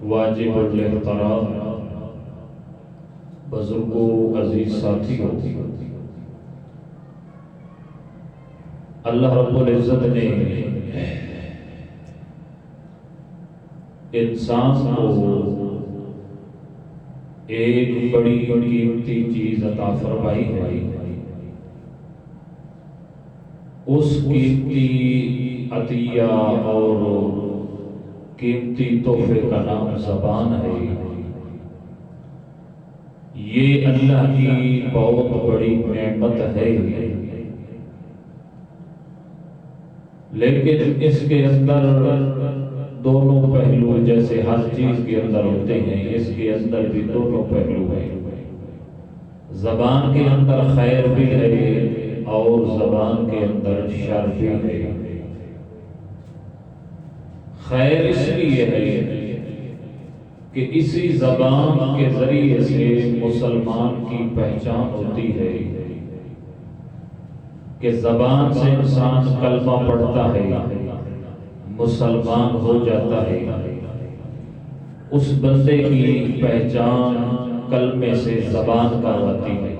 واجب الاحترام بزرگوں عزیز ساتھیوں، اللہ رب العزت نے انسان کو ایک بڑی قیمتی چیز عطا فرمائی ہے۔ اس قیمتی عطیہ اور قیمتی تحفے کا نام زبان ہے۔ یہ اللہ کی بہت بڑی نعمت ہے، لیکن اس کے اندر دونوں پہلو جیسے ہر چیز کے اندر ہوتے ہیں، اس کے اندر بھی دونوں پہلو ہیں۔ زبان کے اندر خیر بھی ہے اور زبان کے اندر شر بھی ہے۔ خیر اس لیے ہے کہ اسی زبان کے ذریعے سے مسلمان کی پہچان ہوتی ہے کہ زبان سے انسان کلمہ پڑھتا ہے، مسلمان ہو جاتا ہے۔ اس بندے کی پہچان کلمے سے زبان کا ہوتی ہے۔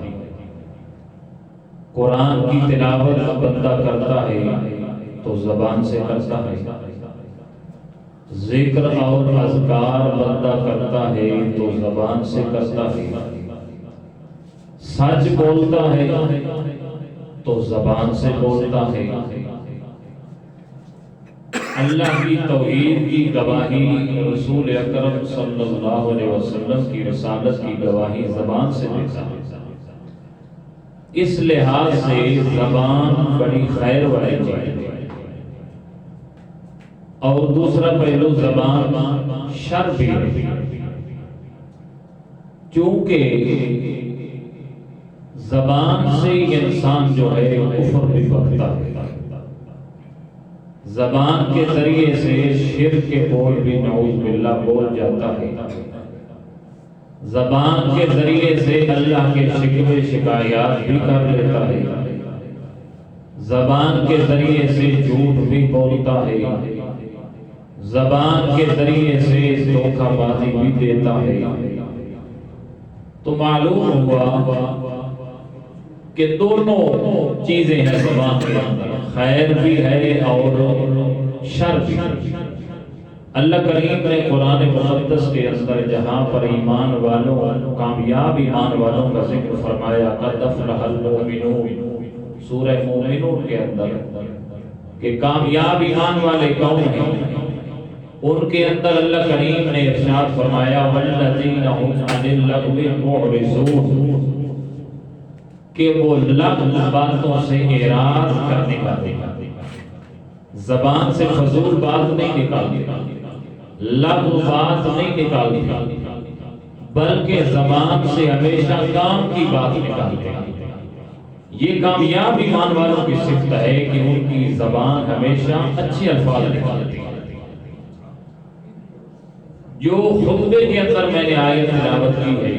قرآن کی تلاوت بندہ کرتا ہے تو زبان سے کرتا ہے، ذکر اور اذکار بندہ کرتا ہے تو زبان سے کرتا ہے، سچ بولتا ہے تو زبان سے بولتا ہے۔ اللہ کی توحید کی گواہی، رسول اکرم صلی اللہ علیہ وسلم کی رسالت کی گواہی زبان سے دیتا ہے۔ اس لحاظ سے زبان بڑی خیر والی چیز ہے۔ اور دوسرا پہلو زبان شر بھی ہے، چونکہ زبان سے انسان جو ہے کفر بھی بکتا ہے۔ زبان کے ذریعے سے شرک کے بول بھی نعوذ باللہ بول جاتا ہے۔ زبان کے ذریعے سے اللہ کے شکوے شکایات بھی کر لیتا ہے۔ زبان کے ذریعے سے جھوٹ بھی بولتا ہے۔ زبان کے ذریعے سے دھوکہ بازی بھی دیتا ہے۔ تو معلوم ہوا کہ دونوں چیزیں ہیں زبان کے اندر، خیر بھی ہے اور شر بھی۔ اللہ کریم نے قرآن مقدس کے اندر جہاں پر ایمان والوں، کامیاب ایمان والوں کا ذکر فرمایا، قد افلح المؤمنون، سورہ مومنون کے اندر، کہ کامیاب ایمان والے کون ہیں، ان کے اندر اللہ کریم نے ارشاد فرمایا والذین هم عن اللغو معرضون، کہ وہ لغو باتوں سے اعراض کرنے والے، زبان سے فضول بات نہیں نکالتے، لغو بات نہیں نکالتے، بلکہ زبان سے ہمیشہ کام کی بات نکالتے ہیں۔ یہ کامیاب ایمان والوں کی صفت ہے کہ ان کی زبان ہمیشہ اچھے الفاظ نکالتی ہے۔ جو خطبے کے اندر میں نے آیت تلاوت کی ہے،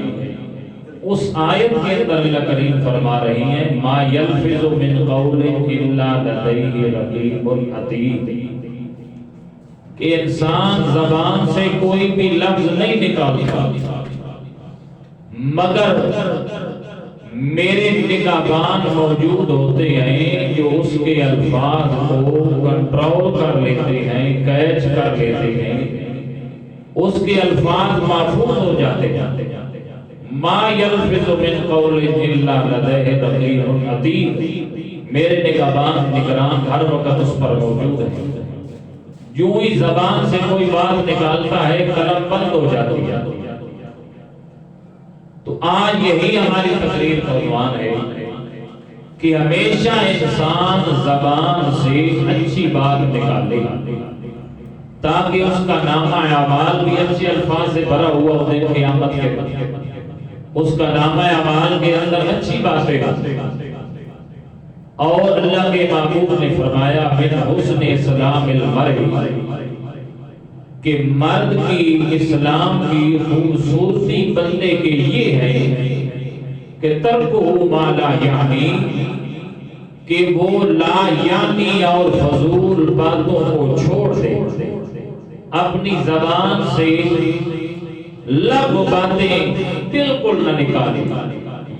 اس آیت کے اندر اللہ کریم فرما رہی ہیں ما یلفظ من قول الا لدیہ رقیب عتید، کہ انسان زبان سے کوئی بھی لفظ نہیں نکالتا مگر میرے نگہبان موجود ہوتے ہیں جو اس کے الفاظ کو کنٹرول کر لیتے ہیں، کیچ کر لیتے ہیں، اس کے الفاظ محفوظ ہو جاتے ہیں۔ ما یلفظ من قول الا لدیہ رقیب عتید، میرے نگران ہر وقت اس پر موجود ہے۔ جو ہی زبان سے کوئی بات نکالتا ہے قلم بند ہو جاتی ہے۔ تو آج یہی ہماری تقریر کا عنوان ہے کہ ہمیشہ انسان زبان سے اچھی بات نکالے تاکہ اس کا نامہ اعمال بھی اچھے الفاظ سے بھرا ہوا ہو، دن قیامت کے وقت اس کا نامہ اعمال کے اندر اچھی باتیں اور اللہ کے محبوب نے فرمایا من حسن اسلام المرء، کہ مرد کی اسلام کی خوبصورتی بندے کے یہ ہے کہ ترکہ ما لا یعنی، کہ وہ لا یعنی اور فضول باتوں کو چھوڑ دے، اپنی زبان سے لب باتیں بالکل نہ نکالے.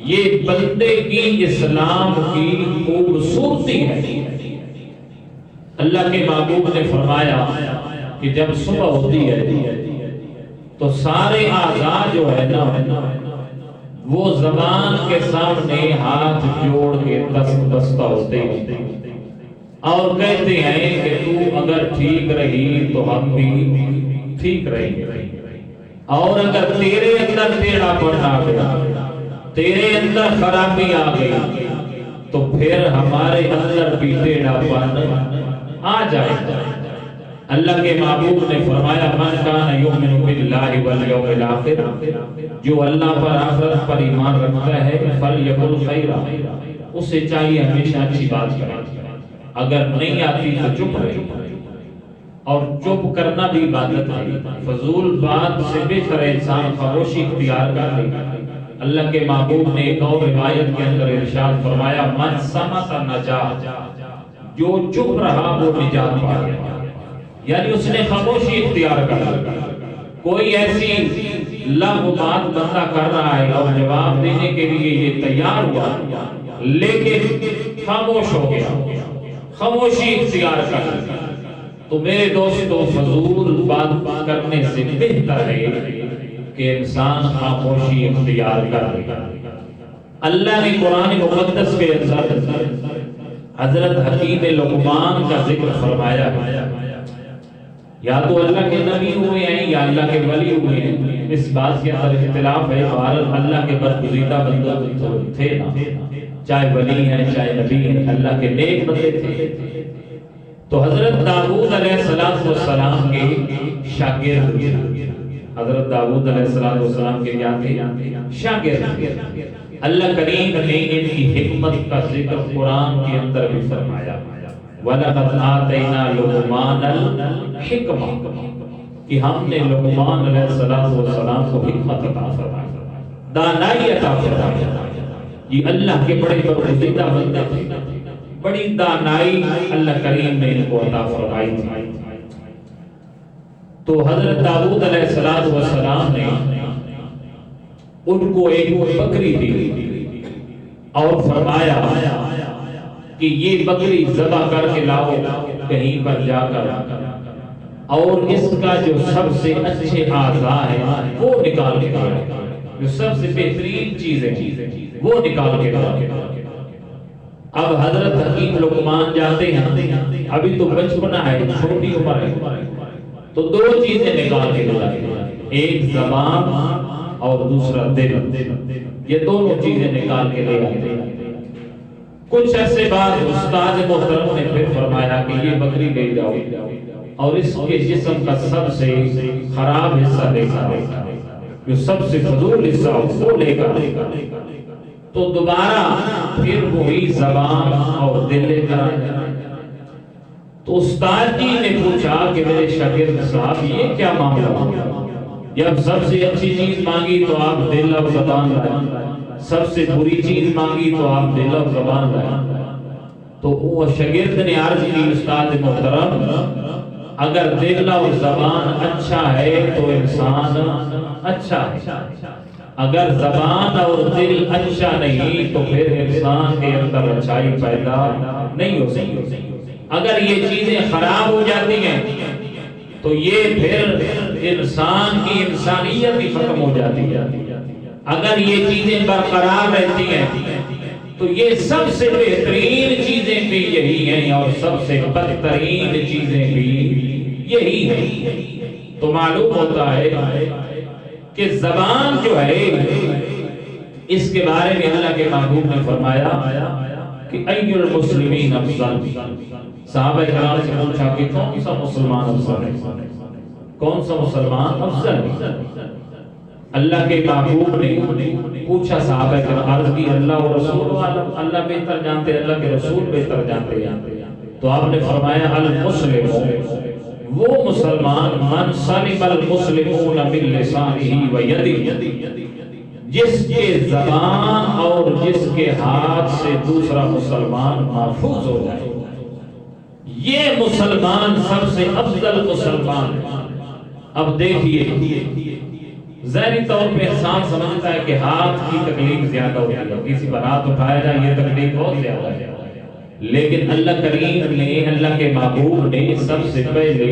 یہ بندے کی اسلام کی خوبصورتی ہے. اللہ کے محبوب نے فرمایا کہ جب صبح ہوتی ہے تو سارے اعضاء جو ہے نا وہ زبان کے سامنے ہاتھ جوڑ کے دستہ ہوتے ہیں اور کہتے ہیں کہ تو اگر ٹھیک رہی تو ہم بھی ٹھیک رہیں گے، اور اگر تیرے اندر ٹیڑھا پن آ گیا، تیرے اندر خرابی آ گئی تو پھر ہمارے اندر بھی ٹیڑھا پن آ جائے گا. اللہ کے محبوب نے فرمایا من کان یؤمن باللہ والیوم الآخر، جو اللہ پر آخرت پر ایمان رکھتا ہے فلیقل خیرا، اسے چاہیے ہمیشہ اچھی بات کرے. اگر نہیں آتی تو چپ رہے، اور چپ کرنا بھی عبادت ہے. فضول بات سے بہتر انسان خاموشی اختیار کر لے. اللہ کے محبوب نے ایک اور روایت کے اندر ارشاد فرمایا من صمت نجا، جو چپ رہا وہ نجات پا گیا. یعنی اس نے خاموشی اختیار کر لی. کوئی ایسی لغو بات بندہ کر رہا ہے اور جواب دینے کے لیے یہ تیار ہوا لیکن خاموش ہو گیا، خاموشی اختیار کر لی. تو میرے دوستو فضول بات کرنے سے بہتر ہے کہ انسان خاموشی اختیار کر لے. اللہ نے قرآن مقدس کے اندر حضرت حکیم لقمان کا ذکر فرمایا ہے. یا تو اللہ کے نبی ہوئے ہیں یا اللہ کے ولی ہوئے ہیں، اس بات کے اندر اختلاف ہے. اللہ کے برگزیدہ بندے تھے نا، چاہے ولی ہیں چاہے نبی ہیں، اللہ کے نیک بندے تھے. تو حضرت داؤد علیہ السلام کے شاگرد، حضرت داؤد علیہ السلام کے شاگرد. اللہ کریم نے ان کی حکمت کا ذکر قرآن کے اندر بھی فرمایا وَلَقَدْ آتَيْنَا لُقْمَانَ الْحِكْمَةَ، کہ ہم نے لقمان علیہ السلام کو حکمت عطا فرمائی، دانائی عطا فرمائی. یہ اللہ کے بڑے برگزیدہ بندے تھے، بڑی دانائی اللہ کریم نے ان کو عطا فرمائی تھی. تو حضرت داؤد علیہ السلام نے ان کو ایک بکری دی اور فرمایا کہ یہ بکری ذبح کر کے لاؤ کہیں پر جا کر، اور اس کا جو سب سے اچھے اعضاء ہیں وہ نکال کے لاؤ، جو سب سے بہترین چیزیں وہ نکال کے لاؤ. اب حضرت حکیم لقمان جاتے ہیں، ابھی تو بچپنا ہے، چھوٹی عمر ہے، تو دو چیزیں نکال کے لائے، ایک زبان اور دوسرا دل. یہ دونوں چیزیں نکال کے لے آتے. کچھ عرصے بعد استاد محترم نے پھر فرمایا کہ یہ بکری لے جاؤ اور اس کے جسم کا سب سے خراب حصہ لے کر، جو سب سے فضول حصہ وہ لے کر. تو دوبارہ پھر وہی زبان اور دل لے کر آیا. تو استاد جی نے پوچھا کہ میرے شاگرد صاحب یہ کیا معاملہ؟ جب سب سے اچھی چیز مانگی تو آپ دل اور زبان لائے، سب سے بری چیز مانگی تو آپ دل اور زبان لائے. تو وہ شاگرد نے عرض کی استاد محترم اگر دل اور زبان اچھا ہے تو انسان اچھا ہے، اگر زبان اور دل اچھا نہیں تو پھر انسان کے اندر اچھائی پیدا نہیں ہو سکتی. اگر یہ چیزیں خراب ہو جاتی ہیں تو یہ پھر انسان کی انسانیت ہی ختم ہو جاتی ہے. اگر یہ چیزیں برقرار رہتی ہیں تو یہ سب سے بہترین چیزیں بھی یہی ہیں اور سب سے بدترین چیزیں بھی یہی ہیں. تو معلوم ہوتا ہے کہ زبان جو ہے اس کے بارے میں اللہ کے محبوب نے فرمایا کہ ای المسلمین افضل. صحابہ کرام سے پوچھا کہ کون سا مسلمان افضل ہے، کون سا مسلمان افضل ہے؟ اللہ کے محبوب نے پوچھا صحابہ کرام، عرض کی اللہ و رسول عالم، اللہ بہتر جانتے ہیں، اللہ کے رسول بہتر جانتے ہیں. تو آپ نے فرمایا المسلم، وہ مسلمان من سلم المسلمون من لسانہ و یدہ، جس کے زبان اور جس کے ہاتھ سے دوسرا مسلمان محفوظ ہو جائے. یہ مسلمان سب سے افضل مسلمان ہے. اب دیکھیے ظاہری طور پہ انسان سمجھتا ہے کہ ہاتھ کی تکلیف زیادہ ہوتی ہے، کسی پر ہاتھ اٹھایا جائے یہ تکلیف بہت زیادہ ہے، لیکن اللہ کریم نے، اللہ کے محبوب نے سب سے پہلے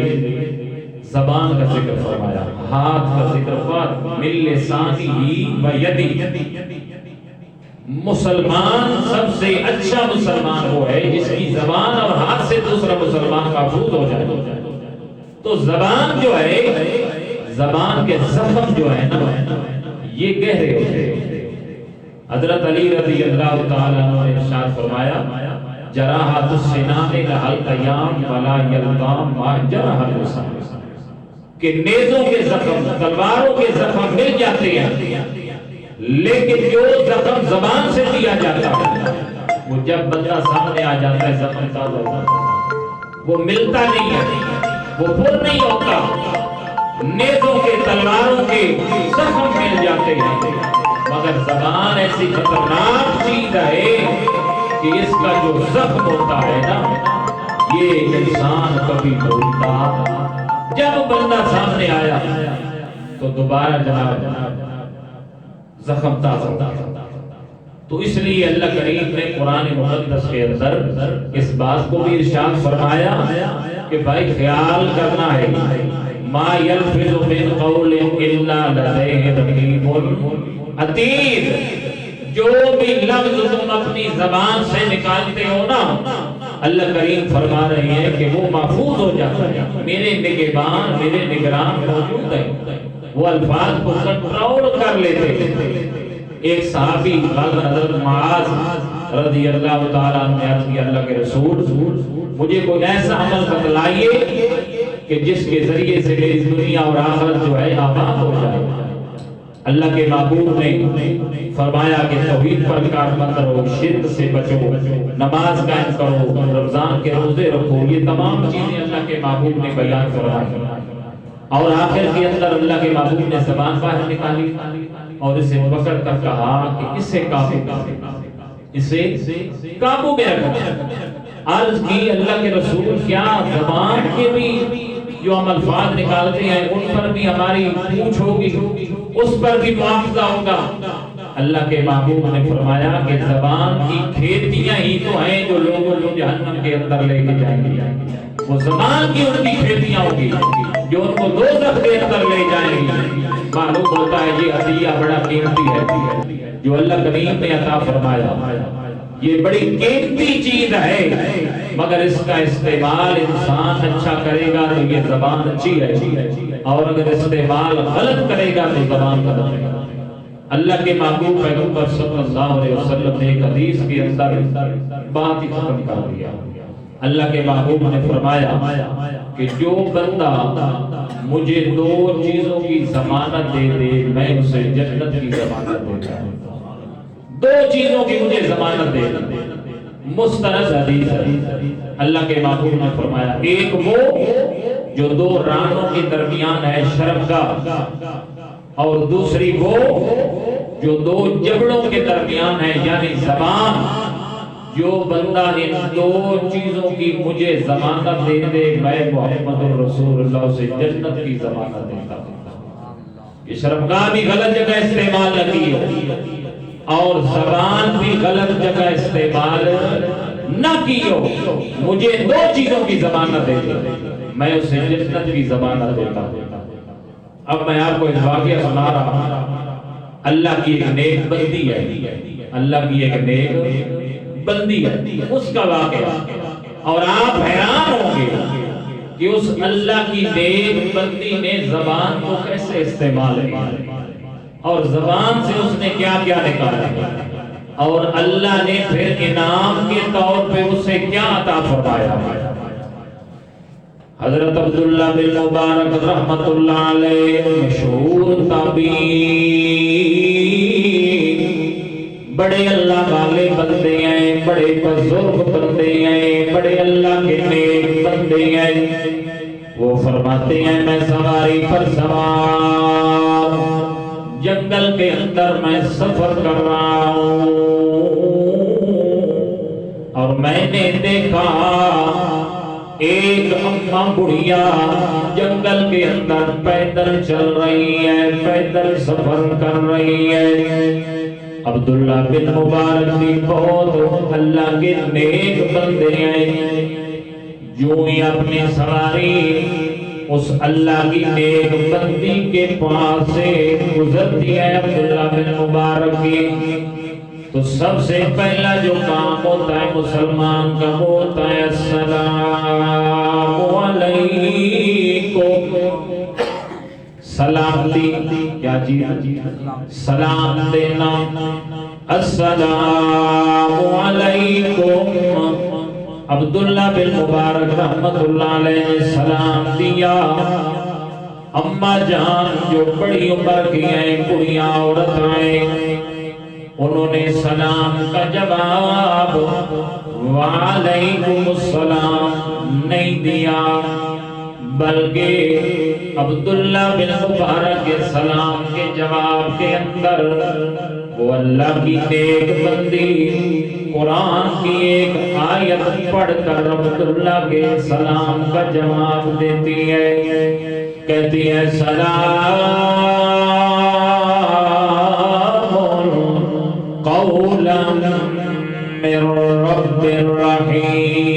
زبان کا ذکر فرمایا، ہاتھ کا ذکر فرمایا، من لسانہ و یدہ۔ مسلمان سب سے اچھا مسلمان وہ ہے جس کی زبان اور ہاتھ سے دوسرا مسلمان محفوظ ہو جائے۔ تو زبان جو ہے، زبان کے زخم جو ہے نا یہ گہرے ہوتے ہیں۔ حضرت علی رضی اللہ تعالیٰ عنہ نے ارشاد فرمایا، جراحت السنان لہل ایام ولا یلقام ما جرح اللسان، کہ نیزوں کے زخم، تلواروں کے زخم مل جاتے ہیں، لیکن جو زخم زبان سے دیا جاتا ہے وہ جب بندہ سامنے آ جاتا ہے زخم تازہ ہوتا ہے، وہ ملتا نہیں ہے، وہ پر نہیں ہوتا۔ نیزوں کے، تلواروں کے زخم مل جاتے ہیں، مگر زبان ایسی خطرناک چیز ہے کہ اس کا جو زخم ہوتا ہے نا یہ انسان کبھی بھولتا، جب بندہ سامنے آیا تو دوبارہ جناب زخم تازہ ہوتا۔ تو اس لیے اللہ کریم نے قرآن مقدس کے اندر اس بات کو بھی ارشاد فرمایا کہ بھائی خیال کرنا ہے، ما یلفظ من قول الا لدیہ رقیب عتید، جو بھی لفظ تم اپنی زبان سے نکالتے ہو نا، اللہ کریم فرما رہے ہیں کہ وہ محفوظ ہو جاتا ہے، میرے نگہبان، میرے نگران موجود ہیں، وہ الفاظ کو کنٹرول کر لیتے ہیں۔ ایک صحابی حضرت معاذ رضی اللہ تعالیٰ عنہ نے عرض کیا، اللہ کے رسول مجھے کوئی ایسا عمل بتلائیے کہ جس کے ذریعے سے میری دنیا اور آخرت جو ہے آباد ہو جائے۔ اللہ کے محبوب نے فرمایا کہ توحید پر کاربند رہو، شرک سے بچو، نماز قائم کرو، رمضان کے روزے رکھو، یہ تمام چیزیں اللہ کے محبوب نے بیان فرمائی۔ اور آخر کے اندر اللہ کے محبوب نے زبان باہر نکالی اور اسے پکڑ کر کہا کہ اسے قابو میں رکھو۔ عرض کی اللہ کے رسول کیا زبان کے بھی جو ہم الفاظ نکالتے ہیں ان پر بھی ہماری پوچھ ہوگی، اس پر بھی معاوضہ ہوگا؟ اللہ کے محبوب نے فرمایا کہ زبان کی کھیتیاں ہی تو ہیں جو لوگوں کو جہنم کے اندر لے کے جائیں گے، وہ زبان کی ان کی کھیتیاں ہوگی جو ان کو دوزخ کے اندر لے جائیں گی۔ معلوم ہوتا ہے یہ عطیہ بڑا قیمتی ہے جو اللہ کریم نے عطا فرمایا، یہ بڑی قیمتی چیز ہے، مگر اس کا استعمال انسان اچھا کرے گا تو یہ زبان اچھی ہے، اور اگر استعمال غلط کرے گا تو زبان غلط ہے۔ اللہ کے محبوب پیغمبر صلی اللہ علیہ وسلم نے ایک حدیث کے اندر بات ہی ختم کر دیا۔ اللہ کے محبوب نے فرمایا کہ جو بندہ مجھے دو چیزوں کی ضمانت دے دے میں اسے جنت کی ضمانت دیتا ہوں۔ دو چیزوں کی مجھے ضمانت دے دے، مستند حدیث ہے۔ اللہ کے محبوب نے فرمایا ایک وہ جو دو رانوں کے درمیان ہے شرمگاہ، اور دوسری وہ جو دو جبڑوں کے درمیان ہے یعنی زبان۔ جو بندہ ان دو چیزوں کی مجھے ضمانت دے دے میں محمد رسول اللہ سے جنت کی ضمانت دیتا ہوں۔ یہ شرمگاہ بھی غلط جگہ استعمال نہ کی ہو اور زبان بھی غلط جگہ استعمال نہ کی ہو، مجھے دو چیزوں کی ضمانت دے دے میں اسے جنت کی ضمانت دیتا ہوں۔ اب میں آپ کو ایک واقعہ سنا رہا ہوں۔ اللہ کی ایک نیک بندی ہے، اللہ کی ایک نیک بندی ہے، اس کا واقعہ، اور آپ حیران ہوں گے کہ اس اللہ کی نیک بندی نے زبان کو کیسے استعمال کیا اور زبان سے اس نے کیا کیا نکالا، اور اللہ نے پھر انعام کے طور پہ اسے کیا عطا فرمایا۔ حضرت عبداللہ بن مبارک رحمت اللہ علیہ مشہور تابعین، بڑے اللہ والے بندے ہیں، بڑے بزرگ بندے ہیں، بڑے اللہ کے نیک بندے ہیں۔ وہ فرماتے ہیں میں سواری پر سوار جنگل کے اندر میں سفر کر رہا ہوں اور میں نے دیکھا ایک اماں بڑھیا جنگل کے اندر پیدل چل رہی ہے، پیدل سفر کر رہی ہے۔ عبداللہ بن مبارک بھی بہت اللہ کے نیک بندے ہیں، جو ہی اپنی سواری اس اللہ کی نیک بندی کے پاس سے گزرتی ہے عبداللہ بن مبارک کی، تو سب سے پہلا جو کام ہوتا ہے مسلمان کا وہ ہوتا ہے السلام علیکم، سلام دی کیا چیز، سلام دینا، السلام علیکم۔ عبداللہ بن مبارک رحمت اللہ علیہ نے سلام دیا۔ اماں جان جو بڑی عمر کی ہیں، بڑھیاں عورتیں، انہوں نے سلام کا جواب وعلیکم السلام نہیں دیا، بلکہ عبداللہ بن مبارک کے سلام کے جواب کے اندر وہ اللہ کی نیک بندی قرآن کی ایک آیت پڑھ کر عبداللہ کے سلام کا جواب دیتی ہے، کہتی ہے سلام قولا من رب الرحیم۔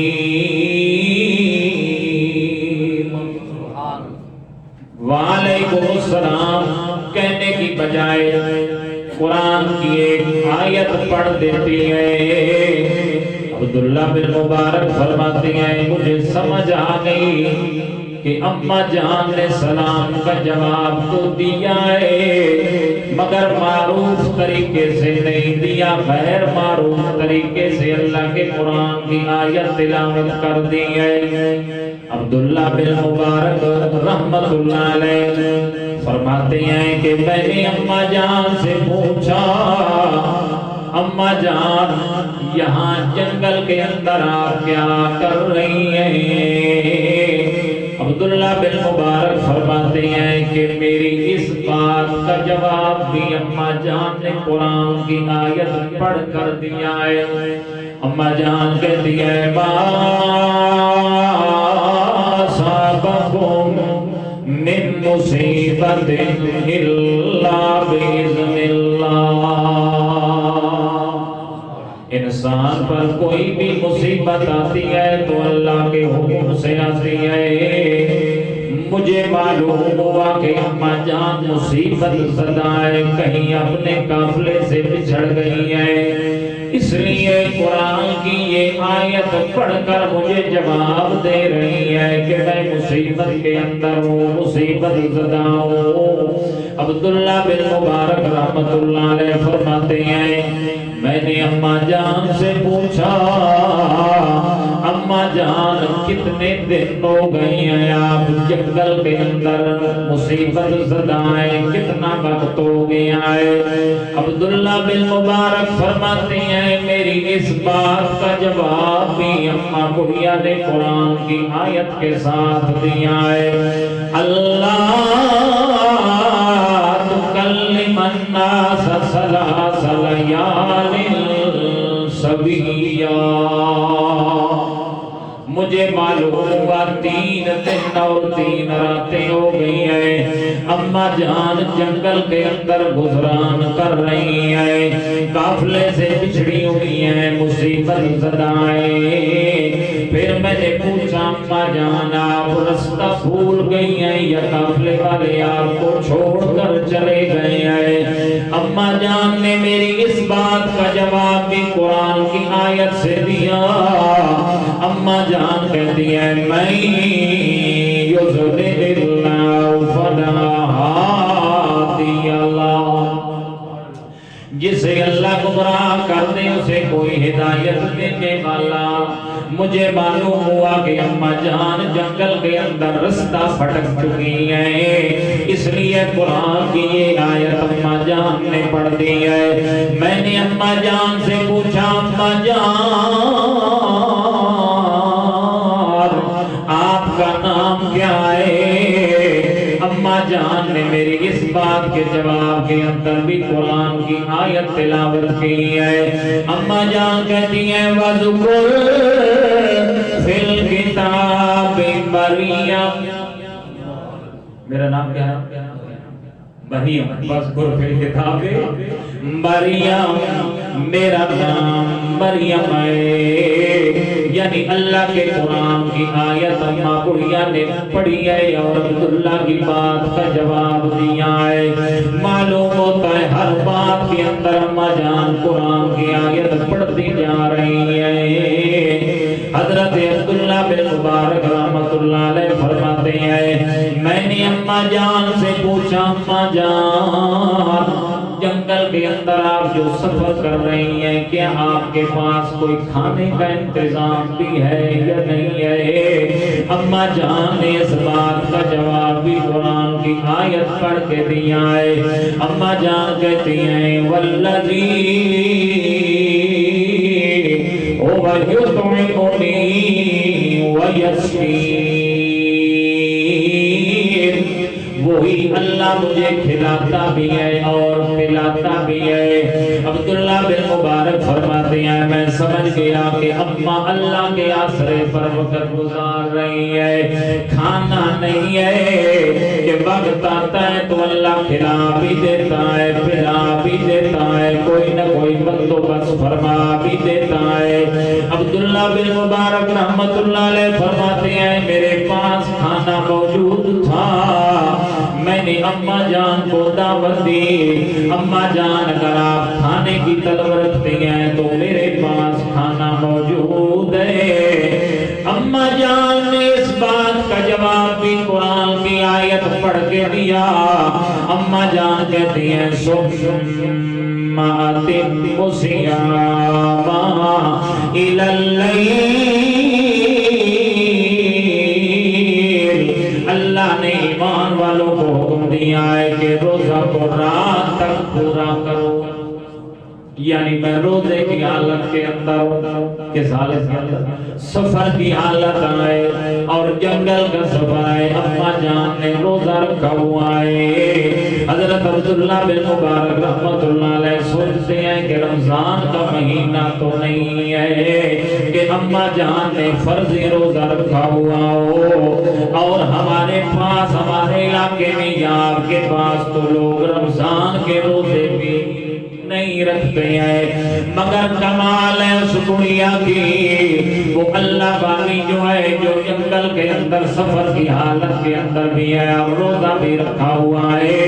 وعلیکم السلام کہنے کی بجائے قرآن کی ایک آیت پڑھ دیتی ہے۔ عبداللہ بن مبارک فرماتی ہیں مجھے سمجھ آ گئی کہ اماں جان نے سلام کا جواب تو دیا ہے، مگر معروف طریقے سے نہیں دیا، غیر معروف طریقے سے اللہ کے قرآن کی آیت تلاوت کر دی ہے۔ عبداللہ بن مبارک رحمت اللہ علیہ فرماتے ہیں کہ میں نے اماں جان سے پوچھا، اماں جان یہاں جنگل کے اندر آپ کیا کر رہی ہیں؟ عبداللہ بن مبارک فرماتے ہیں کہ میری اس بات کا جواب بھی اماں جان نے قرآن کی آیت پڑھ کر دیا ہے۔ اماں جان کہتی ہے ما صابکم من مصیبت الا باذن اللہ، انسان پر کوئی بھی مصیبت آتی ہے تو اللہ کے حکم سے آتی ہے۔ مجھے معلوم ہوا کہ اماں جان مصیبت زدہ ہے، کہیں اپنے قافلے سے بچھڑ گئی ہے، اس لیے قرآن کی یہ آیت پڑھ کر مجھے جواب دے رہی ہے کہ میں مصیبت کے اندر ہوں، مصیبت زدہ ہوں۔ عبداللہ بن مبارک رحمت اللہ علیہ فرماتے ہیں میں نے اماں جان سے پوچھا اماں جان کتنے دن ہو گئی ہیں آپ جنگل کے اندر مصیبت زدہ ہیں، کتنا وقت ہو گیا ہے؟ عبداللہ بن مبارک فرماتے ہیں میری اس بات کا جواب بھی اماں بڑھیا نے قرآن کی آیت کے ساتھ دیا ہے، اللہ تکلم الناس ثلاث لیال سویا۔ مجھے معلوم ہوا 3 دن اور 3 راتیں ہو گئی ہیں، اماں جان جنگل کے اندر گزران کر رہی ہیں، قافلے سے بچھڑی ہوئی ہیں، مصیبت زدہ ہیں۔ پھر میں نے پوچھا اماں جان آپ رستہ بھول گئی ہیں یا قافلے والے آپ کو چھوڑ کر چلے گئے ہیں؟ اماں جان نے میری اس بات کا جواب بھی قرآن کی آیت سے دیا۔ اماں جان کہتی ہے میں یضلل اللہ فلا ہادی اللہ، جسے اللہ گمراہ کر دے اسے کوئی ہدایت دینے والا۔ مجھے معلوم ہوا کہ اماں جان جنگل کے اندر رستہ بھٹک چکی ہیں، اس لیے قرآن کی یہ آیت اماں جان نے پڑھ دی ہے۔ میں نے اماں جان سے پوچھا اماں جان آپ کا نام کیا ہے؟ اماں جان نے میری اس بات کے جواب کے اندر بھی قرآن کی آیت تلاوت کی ہے۔ اماں جان کہتی ہیں وَذْكُرْ فی الکتاب مریم، میرا نام کیا ہے؟ مریم، واذکر فی الکتاب مریم، میرا نام مریم ہے۔ یعنی اللہ کے قرآن کی آیت اماں بڑھیا نے پڑھی ہے اور عبداللہ کی بات کا جواب دیا ہے۔ معلوم ہوتا ہے ہر بات کے اندر اماں جان قرآن کی آیت پڑھتی جا رہی ہے۔ حضرت عبداللہ بن مبارک رحمت اللہ علیہ فرماتے ہیں میں نے اماں جان سے پوچھا اماں جان جنگل کے اندر آپ جو سفر کر رہی ہیں کیا آپ کے پاس کوئی کھانے کا انتظام بھی ہے یا نہیں ہے؟ اماں جان نے اس بات کا جواب بھی قرآن کی آیت پڑھ کے دیا ہے۔ اماں جان کہتی ہیں والذی هو يطعمني ويسقين، وہی اللہ مجھے کھلاتا بھی ہے اور پلاتا بھی ہے۔ عبداللہ بن مبارک فرماتے ہیں میں سمجھ گیا کہ اماں اللہ کے آسرے پر وقت گزار رہی ہے، کھانا نہیں ہے کہ وقت آتا ہے تو اللہ کھلا بھی دیتا ہے پلا بھی دیتا ہے، کوئی نہ کوئی بندوبست فرما بھی دیتا ہے۔ عبداللہ بن مبارک رحمت اللہ علیہ فرماتے ہیں میرے پاس کھانا موجود تھا، میں نے اماں جان کو دعوت دی، اماں جان اگر آپ کھانے کی طلب رکھتے ہیں تو میرے پاس کھانا موجود ہے۔ اماں جان نے اس بات کا جواب بھی قرآن کی آیت پڑھ کے دیا۔ اماں جان کہتی ہیں ثم أتم الصيام إلى الليل، اللہ نے ایمان والوں کو حکم دیا ہے کہ روزہ کو رات تک پورا کرو۔ یعنی میں روزے کی حالت کے اندر کس حالت کے اندر سفر کی حالت آئے اور جنگل کا سفر آئے، اماں جان نے روزہ رکھا ہوا ہے۔ حضرت عبداللہ بن مبارک رحمت اللہ علیہ سوچتے ہیں کہ رمضان کا مہینہ تو نہیں ہے کہ اماں جان نے فرضی روزہ رکھا ہوا ہو، اور ہمارے پاس ہمارے علاقے میں یا آپ کے پاس تو لوگ رمضان کے روزے بھی نہیں رکھتے ہیں، مگر کمال ہے اس دنیا کی وہ اللہ باقی جو ہے جو جنگل کے اندر سفر کی حالت کے اندر بھی ہے اور روزہ بھی رکھا ہوا ہے۔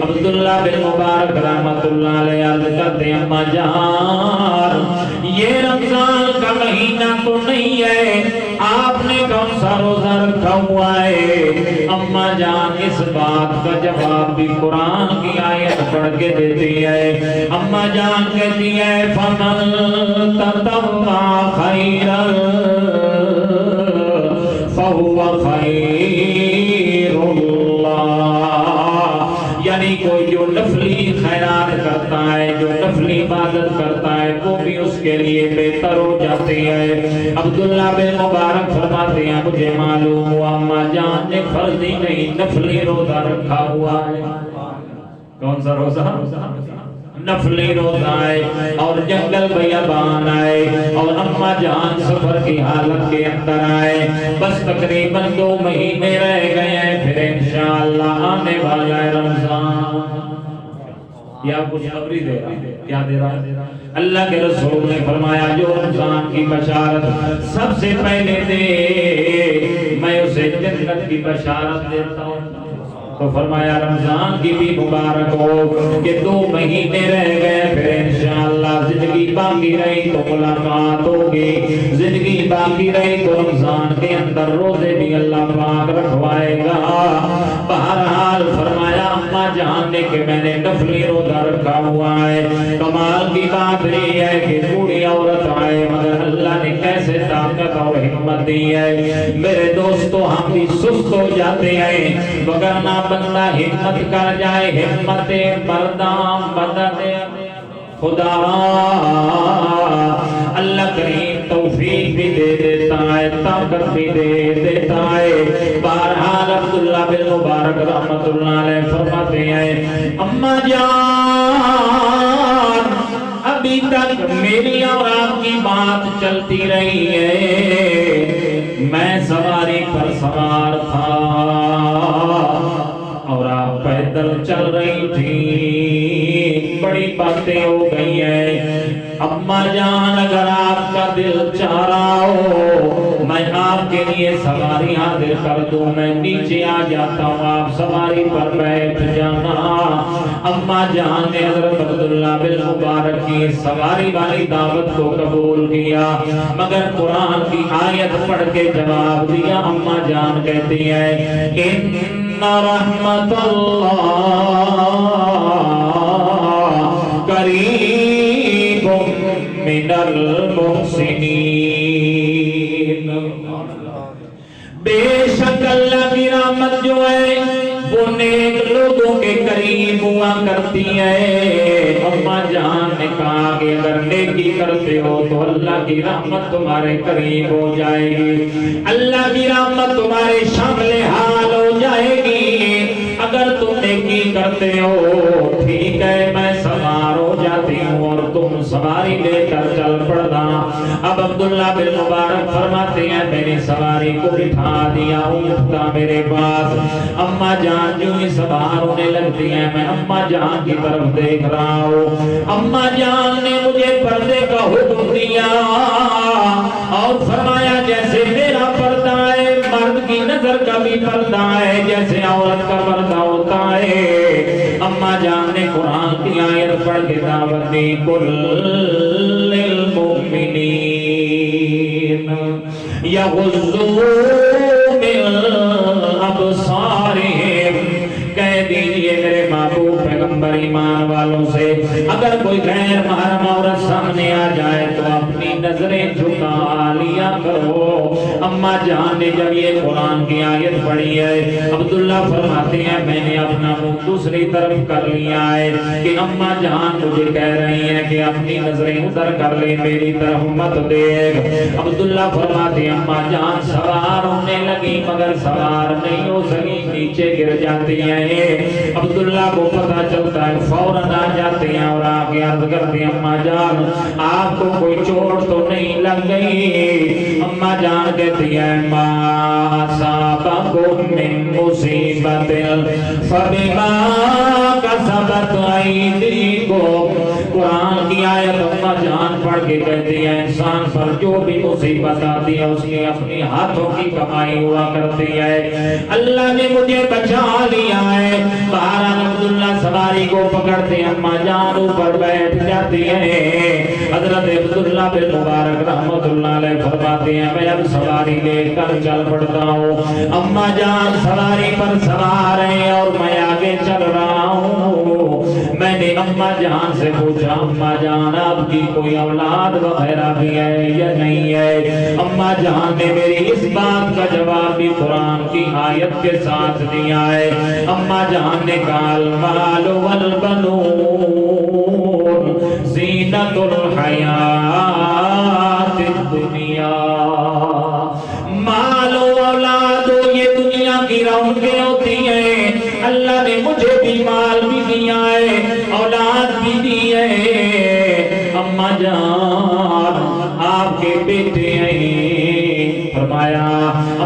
عبداللہ بن مبارک رحمت اللہ علیہ عرض کرتے ہیں اماں جان یہ رمضان کا مہینہ تو نہیں ہے، آپ نے کون سا روزہ رکھا ہوا ہے؟ اماں جان اس بات کا جواب بھی قرآن کی آیت پڑھ کے دیتی ہے۔ اماں جان کہتی ہے فَمَن تَطَوَّعَ خَيْرًا فَهُوَ خَيْرٌ لَّهُ، یعنی کوئی جو نفلی خیرات کرتا ہے جو نفلی عبادت کرتا ہے وہ بھی اس کے لیے بہتر ہو جاتی ہے۔ عبداللہ بن مبارک فرماتے ہیں مجھے معلوم ہوا اماں جان نے فرضی نہیں نفلی روزہ رکھا ہوا ہے۔ کون سا روزہ؟ نفلی روزہ ہے، اور جنگل بیابان آئے اور اماں جان سفر کی حالت کے اندر آئے، بس تقریباً 2 مہینے رہ گئے ہیں، پھر انشاءاللہ آنے والا ہے رمضان۔ یا کچھ خبری دے رہا، کیا دے رہا ہے؟ اللہ کے رسول نے فرمایا جو رمضان کی بشارت سب سے پہلے دے میں اسے جنت کی بشارت دیتا ہوں۔ تو فرمایا رمضان کی بھی مبارک ہو کہ 2 مہینے رہ گئے، پھر انشاءاللہ زندگی باقی رہی تو ملاقات ہوگی، زندگی باقی رہی تو رمضان کے اندر روزے بھی اللہ پاک رکھوائے گا۔ بہرحال فرمایا اماں جان نے کہ میں نے نفلی روزہ رکھا ہوا ہے۔ کمال کی بات یہ ہے کہ بوڑھی عورت آئے مگر اللہ نے کیسے طاقت اور ہمت دی ہے۔ میرے دوستو ہم بھی سست ہو جاتے ہیں، وگرنہ بندہ ہمت کر جائے، ہمت مردام مدد خدا اللہ کریم توفیق بھی دے دیتا ہے، طاقت بھی دے دیتا ہے۔ بہرحال عبداللہ بن مبارک رحمت اللہ علیہ فرماتے ہیں اماں جان ابھی تک میری اور آپ کی بات چلتی رہی ہے، میں سواری پر سوار تھا اور آپ پیدل چل رہی تھی، بڑی باتیں ہو گئی ہیں۔ اماں جان اگر آپ کا دل چاہ رہا ہو میں آپ کے لیے سواری حاضر کر دوں، میں نیچے آ جاتا ہوں، آپ سواری پر بیٹھ جانا۔ اماں جان نے حضرت عبداللہ بن مبارک کی سواری والی دعوت کو قبول کیا، مگر قرآن کی آیت پڑھ کے جواب دیا۔ اماں جان کہتی ہے ان رحمت اللہ قریب من المحسنین، بے شک اللہ کی رحمت جو ہے وہ نیک لوگوں کے قریب ہوا کرتی ہے۔ اماں جان نے کہا کہ اگر نیکی کرتے ہو تو اللہ کی رحمت تمہارے قریب ہو جائے گی، اللہ کی رحمت تمہارے شامل حال ہو جائے گی۔ اگر تم نیکی کرتے ہو ٹھیک ہے میں سوار ہو جاتی ہوں اور تم سواری لے کر چل پڑنا۔ اب عبداللہ بن مبارک فرماتے ہیں میں نے سواری کو بٹھا دیا، اونٹ تھا میرے پاس۔ اماں جان جو ہی سوار ہونے لگتی ہیں میں اماں جان کی طرف دیکھ رہا ہوں۔ اماں جان نے مجھے پردے کا حکم دیا اور فرمایا جیسے میرا پردہ ہے مرد کی نظر کا بھی پردہ ہے، جیسے عورت کا پردہ ہوتا ہے۔ اماں جان نے قرآن کی آیت پڑھ کے دعوت دی قل للمؤمنین یغضوا من ابصارہم، کہہ دیجئے میرے محبوب پیغمبر ایمان والوں سے اگر کوئی غیر محرم عورت سامنے آ جائے تو اپنی نظریں جھکا لیا کرو۔ اماں جان نے جب یہ قرآن کی آیت پڑھی ہے عبداللہ فرماتے ہیں میں نے اپنا منہ دوسری طرف کر لیا ہے کہ اماں جان مجھے کہہ رہی ہیں کہ اپنی نظریں ادھر کر لے میری طرف مت دیکھ۔ عبداللہ فرماتے ہیں اماں جان سوار ہونے لگی مگر سوار نہیں ہو سکی، نیچے گر جاتی ہیں۔ عبداللہ کو پتہ چلتا ہے فوراً آ جاتے ہیں اور آگے عرض کرتے ہیں اماں جان آپ کو کوئی چوٹ تو نہیں لگ گئی؟ اماں جان کہتی ہے ما اصابکم من مصیبت فبما کسبت ایدیکم، قرآن کی آیت اماں جان پڑھ کے کہتی ہے انسان پر جو بھی مصیبت آتی ہے اس کی اپنی ہاتھوں کی کمائی ہوا کرتی ہے، اللہ نے مجھے بچا لیا ہے۔ بہرحال عبداللہ سواری کو پکڑتے ہیں، اماں جان اوپر بیٹھ جاتی ہے۔ حضرت عبداللہ بن مبارک رحمت اللہ علیہ فرماتے ہیں میں اب سواری لے کر چل پڑتا ہوں، اماں جان سواری پر سوار ہیں اور میں آگے چل رہا ہوں۔ میں نے اماں جان سے پوچھا اماں جان آپ کی کوئی اولاد وغیرہ بھی ہے یا نہیں ہے؟ اماں جان نے میری اس بات کا جواب بھی قرآن کی آیت کے ساتھ دیا ہے۔ اماں جان نے کہا المال والبنون زینت الحیات الدنیا، مال و اولاد یہ دنیا کی رونقیں ہوتی ہیں، اللہ نے مجھے بھی مال بھی دیا ہے اولاد بھی دی ہے۔ اماں جان آپ کے بیٹے ہیں، فرمایا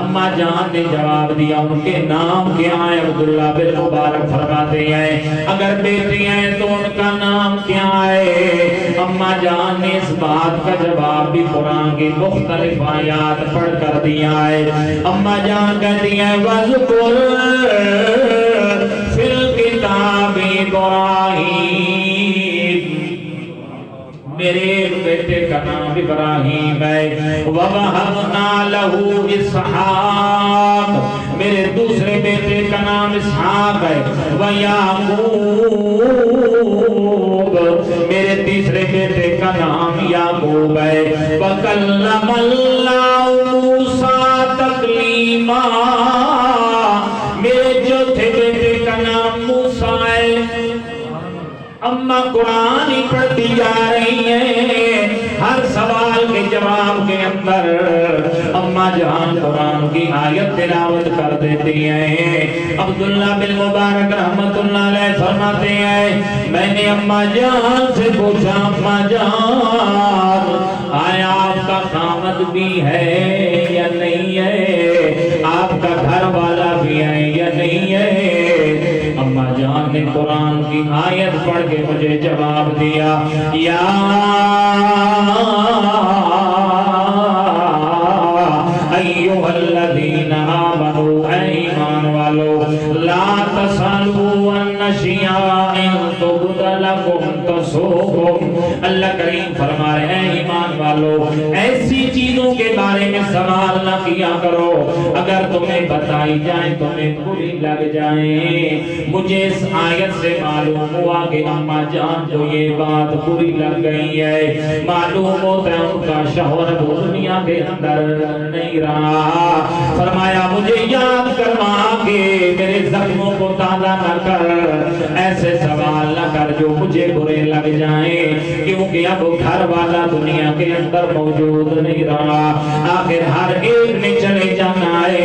اماں جان نے جواب دیا ان کے نام کیا ہے؟ عبداللہ بن مبارک فرماتے ہیں اگر بیٹی ہیں تو ان کا نام کیا ہے؟ اماں جان نے اس بات کا جواب بھی قرآن کی مختلف آیات پڑھ کر دیا ہے۔ اماں جان کہتی ہیں وَذْكُرْ فِي الْكِتَابِ إِبْرَاهِيمَ، میرے بیٹے کا نام ابراہیم ہے، وَوَهَبْنَا لَهُ إِسْحَاقَ، میرے دوسرے بیٹے کا نام اسحاق ہے، وَيَعْقُوبَ، میرے تیسرے بیٹے کا نام یعقوب ہے، وَكَلَّمَ اللَّهُ مُوسَىٰ تَكْلِیمًا، میرے چوتھے بیٹے کا نام موسیٰ ہے۔ اماں قرآن ہی پڑھتی جا رہی ہیں، ہر سوال کے جواب کے اندر اماں جان قرآن کی آیت تلاوت کر دیتی ہیں۔ عبداللہ بن مبارک رحمت اللہ علیہ فرماتے ہیں میں نے اماں جان سے پوچھا اماں جان آیا آپ کا خامد بھی ہے یا نہیں ہے؟ آپ کا گھر والا بھی ہے یا نہیں ہے؟ اما جان نے قرآن کی آیت پڑھ کے مجھے جواب دیا، یا ایھا الذین آمنوا، اے ایمان والو، لا تسألوا عن اشیاء تبد لکم تسؤکم۔ اللہ کریم فرما رہے ہیں ایمان والو، ایسی چیزوں کے بارے میں سوال نہ کیا کرو اگر تمہیں بتائی جائیں تمہیں بری لگ جائیں۔ مجھے اس آیت سے معلوم ہوا کہ اما جان جو یہ بات بری لگ گئی ہے، معلوم ہوتا ہے ان کا شوہر دنیا کے اندر نہیں رہا۔ فرمایا مجھے یاد کروا کے میرے زخموں کو تازہ نہ کر، ایسے سوال نہ کر جو مجھے برے لگ جائیں، کیونکہ اب گھر والا دنیا کے اندر موجود نہیں رہا۔ آخر ہر ایک نے چلے جانا ہے۔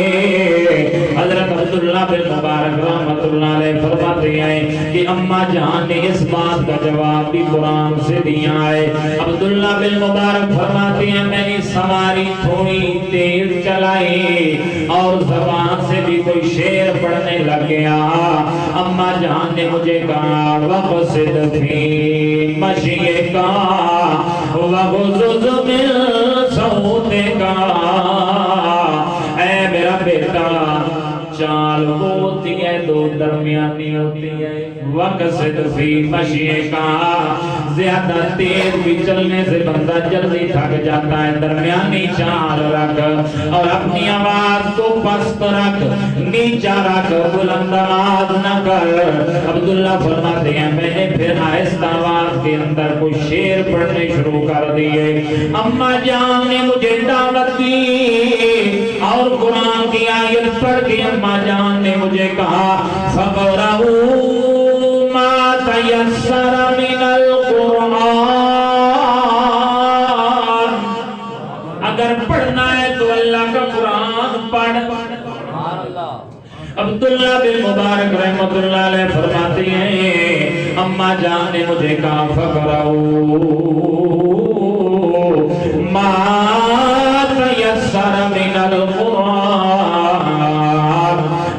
حضرت عبداللہ بن مبارک رحمت اللہ علیہ فرماتے ہیں کہ اما جان نے اس بات کا جواب بھی قرآن سے دیا ہے۔ عبداللہ بن مبارک فرماتے ہیں میں نے سواری تھوڑی تیز چلائی اور زبان سے بھی کوئی شعر پڑھنے لگ گیا۔ اما جان نے مجھے کہا وقصد فی مشیئک وغضض من صوتک، اے میرا بیٹا چال ہوتی ہے دو درمیانی ہوتی ہے، وقصد فی مشیئک، زیادہ تیز بھی چلنے سے بندہ جلدی تھک جاتا ہے، درمیانی چال رکھ اور اپنی آواز کو پست رکھ، نیچا رکھ، بلند آواز نہ کر۔ عبداللہ فرماتے ہیں میں نے پھر آہستہ آواز کے اندر کوئی شعر پڑھنے شروع کر دیے۔ اما جان نے مجھے دعوت دی اور قرآن کی آیت پڑھ کے اما جان نے مجھے کہا فَقْرَؤُوا مَا تَيَسَّرَ مِنَ الْقُرْآنِ، اگر پڑھنا ہے تو اللہ کا قرآن پڑھ۔ عبداللہ بن مبارک رحمت اللہ علیہ فرماتے ہیں اما جان نے مجھے کہا فَقْرَؤُوا مَا تَيَسَّرَ مِنَ الْقُرْآنِ،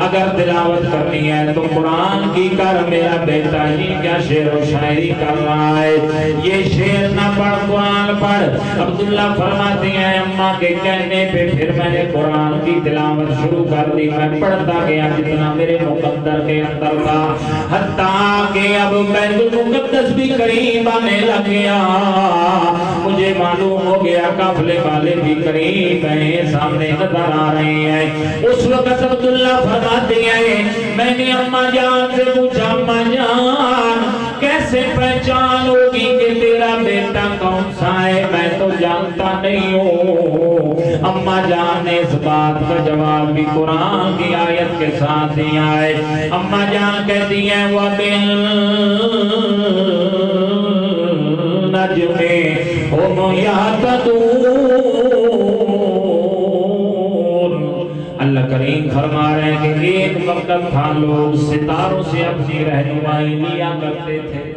اگر تلاوت کرنی ہے تو قرآن کی کر۔ میرا بیٹا یہ کیا شعر و شاعری کر رہا ہے، یہ شعر نہ پڑھ قرآن پڑھ۔ عبداللہ فرماتے ہیں اماں کے کہنے پہ پھر میں نے قرآن کی تلاوت شروع کر دی۔ میں پڑھتا گیا جتنا میرے مقدر کے اندر تھا، حتیٰ کہ اب بیت المقدس بھی قریب آنے لگ گیا۔ مجھے معلوم ہو گیا قافلے والے بھی قریب ہیں، سامنے نظر آ رہے ہیں۔ اس وقت عبداللہ فرماتے ہیں میں نے اما جان سے پوچھا اما جان کیسے پہچان ہوگی کہ تیرا بیٹا کون سا ہے، میں تو جانتا نہیں ہوں۔ اما جان نے اس بات کا جواب بھی قرآن کی آیت کے ساتھ دیا ہے۔ اما جان کہتی ہیں وَبِالنَّجْمِ هُمْ يَهْتَدُونَ۔ اللہ کریم فرما رہے ہیں کہ ایک وقت تھا لوگ ستاروں سے اپنی رہنمائی لیا کرتے تھے۔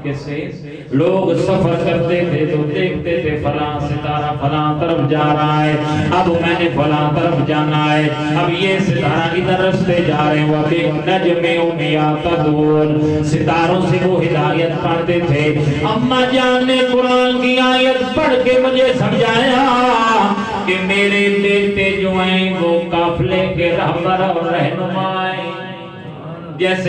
کیسے لوگ سفر کرتے تھے تو دیکھتے تھے فلاں ستارہ فلاں طرف جا رہا ہے، اب میں نے فلاں طرف جانا ہے، اب یہ ستارہ ادھر رستے جا رہے ہیں۔ وَبِالنَّجْمِ هُمْ يَهْتَدُونَ، ستاروں سے وہ ہدایت پاتے تھے۔ اما جان نے قرآن کی آیت پڑھ کے مجھے سمجھایا کہ میرے بیٹے جو ہیں وہ قافلے کے رہبر اور رہنما ہیں۔ جیسے